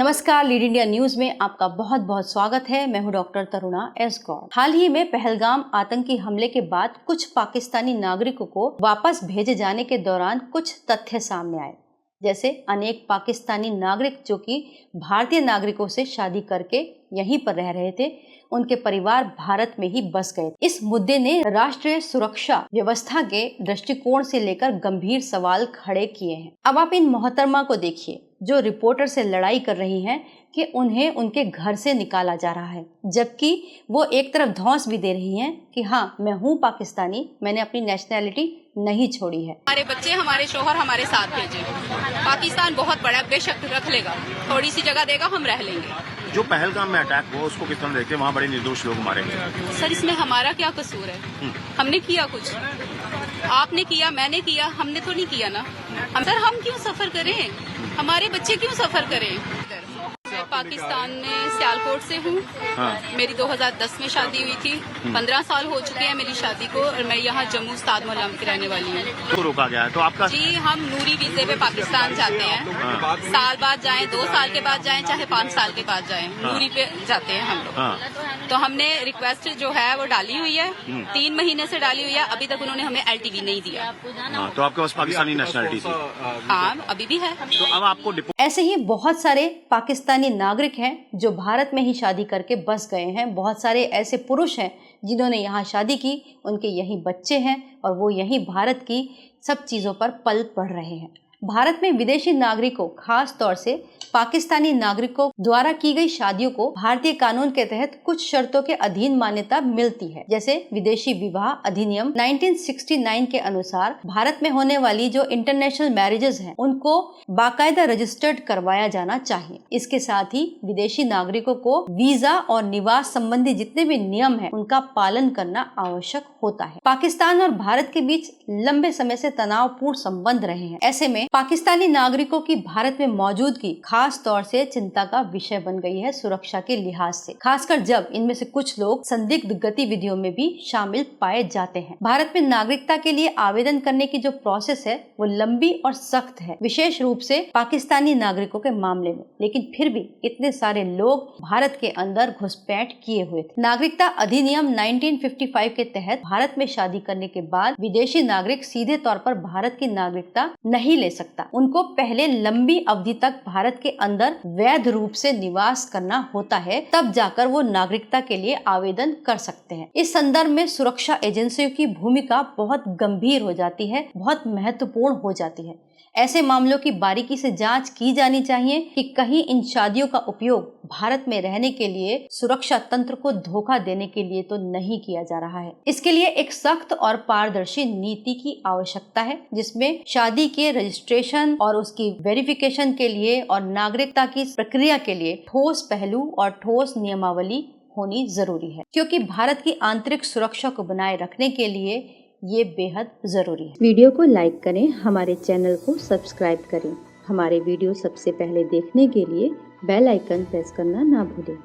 नमस्कार, lead India news में आपका बहुत बहुत स्वागत है। मैं हूं डॉक्टर तरुणा एस गौर। हाल ही में पहलगाम आतंकी हमले के बाद कुछ पाकिस्तानी नागरिकों को वापस भेजे जाने के दौरान कुछ तथ्य सामने आए। जैसे अनेक पाकिस्तानी नागरिक जो कि भारतीय नागरिकों से शादी करके यहीं पर रह रहे थे, उनके परिवार भारत में ही बस गए। इस मुद्दे ने राष्ट्रीय सुरक्षा व्यवस्था के दृष्टिकोण से लेकर गंभीर सवाल खड़े किए हैं। अब आप इन मोहतरमा को देखिए जो रिपोर्टर से लड़ाई कर रही हैं कि उन्हें उनके घर से निकाला जा रहा है, जबकि वो एक तरफ धौंस भी दे रही हैं कि हाँ, मैं हूँ पाकिस्तानी, मैंने अपनी नेशनैलिटी नहीं छोड़ी है। हमारे बच्चे, हमारे शोहर हमारे साथ भेजे। पाकिस्तान बहुत बड़ा, बेशक रख लेगा, थोड़ी सी जगह देगा, हम रह लेंगे। जो पहलगाम में अटैक हुआ उसको किस तरह देखते हैं? वहाँ बड़े निर्दोष लोग मारे गए। सर, इसमें हमारा क्या कसूर है? हमने किया कुछ? आपने किया, मैंने किया, हमने तो नहीं किया ना। हम क्यों सफर करें? हमारे बच्चे क्यों सफर करें? मैं पाकिस्तान में सियालकोट से हूँ। मेरी 2010 में शादी हुई थी। 15 साल हो चुके हैं मेरी शादी को, और मैं यहाँ जम्मू उस्ताद मोहल्ला की रहने वाली हूँ। तो रोका गया है तो आपका? जी, हम नूरी वीजे पे पाकिस्तान जाते हैं। साल बाद जाएं, 2 साल के बाद जाएं, चाहे 5 साल के बाद जाएं, नूरी पे जाते हैं हम लोग। तो हमने रिक्वेस्ट जो है वो डाली हुई है, 3 महीने से डाली हुई है। अभी तक उन्होंने हमें LTV नहीं दिया। तो आपके पास पाकिस्तानी नेशनलिटी थी? हाँ, अभी भी है। तो अब आपको ऐसे ही बहुत सारे पाकिस्तानी नागरिक हैं जो भारत में ही शादी करके बस गए हैं। बहुत सारे ऐसे पुरुष हैं जिन्होंने यहाँ शादी की, उनके यहीं बच्चे हैं और वो यहीं भारत की सब चीज़ों पर पल पढ़ रहे हैं। भारत में विदेशी नागरिकों, खास तौर से पाकिस्तानी नागरिकों द्वारा की गई शादियों को भारतीय कानून के तहत कुछ शर्तों के अधीन मान्यता मिलती है। जैसे विदेशी विवाह अधिनियम 1969 के अनुसार भारत में होने वाली जो इंटरनेशनल मैरिजेस हैं, उनको बाकायदा रजिस्टर्ड करवाया जाना चाहिए। इसके साथ ही विदेशी नागरिकों को वीजा और निवास संबंधी जितने भी नियम हैं, उनका पालन करना आवश्यक होता है। पाकिस्तान और भारत के बीच लंबे समय से तनावपूर्ण संबंध रहे हैं। ऐसे में पाकिस्तानी नागरिकों की भारत में मौजूदगी खास तौर से चिंता का विषय बन गई है सुरक्षा के लिहाज से, खासकर जब इनमें से कुछ लोग संदिग्ध गतिविधियों में भी शामिल पाए जाते हैं। भारत में नागरिकता के लिए आवेदन करने की जो प्रोसेस है वो लंबी और सख्त है, विशेष रूप से पाकिस्तानी नागरिकों के मामले में। लेकिन फिर भी इतने सारे लोग भारत के अंदर घुसपैठ किए हुए थे। नागरिकता अधिनियम 1955 के तहत भारत में शादी करने के बाद विदेशी नागरिक सीधे तौर पर भारत की नागरिकता नहीं ले सकता। उनको पहले लंबी अवधि तक भारत के अंदर वैध रूप से निवास करना होता है, तब जाकर वो नागरिकता के लिए आवेदन कर सकते हैं। इस संदर्भ में सुरक्षा एजेंसियों की भूमिका बहुत गंभीर हो जाती है, बहुत महत्वपूर्ण हो जाती है। ऐसे मामलों की बारीकी से जांच की जानी चाहिए कि कहीं इन शादियों का उपयोग भारत में रहने के लिए सुरक्षा तंत्र को धोखा देने के लिए तो नहीं किया जा रहा है। इसके लिए एक सख्त और पारदर्शी नीति की आवश्यकता है, जिसमें शादी के रजिस्ट्रेशन और उसकी वेरिफिकेशन के लिए और नागरिकता की प्रक्रिया के लिए ठोस पहलू और ठोस नियमावली होनी जरूरी है, क्योंकि भारत की आंतरिक सुरक्षा को बनाए रखने के लिए ये बेहद जरूरी है। वीडियो को लाइक करें, हमारे चैनल को सब्सक्राइब करें। हमारे वीडियो सबसे पहले देखने के लिए बेल आइकन प्रेस करना ना भूलें।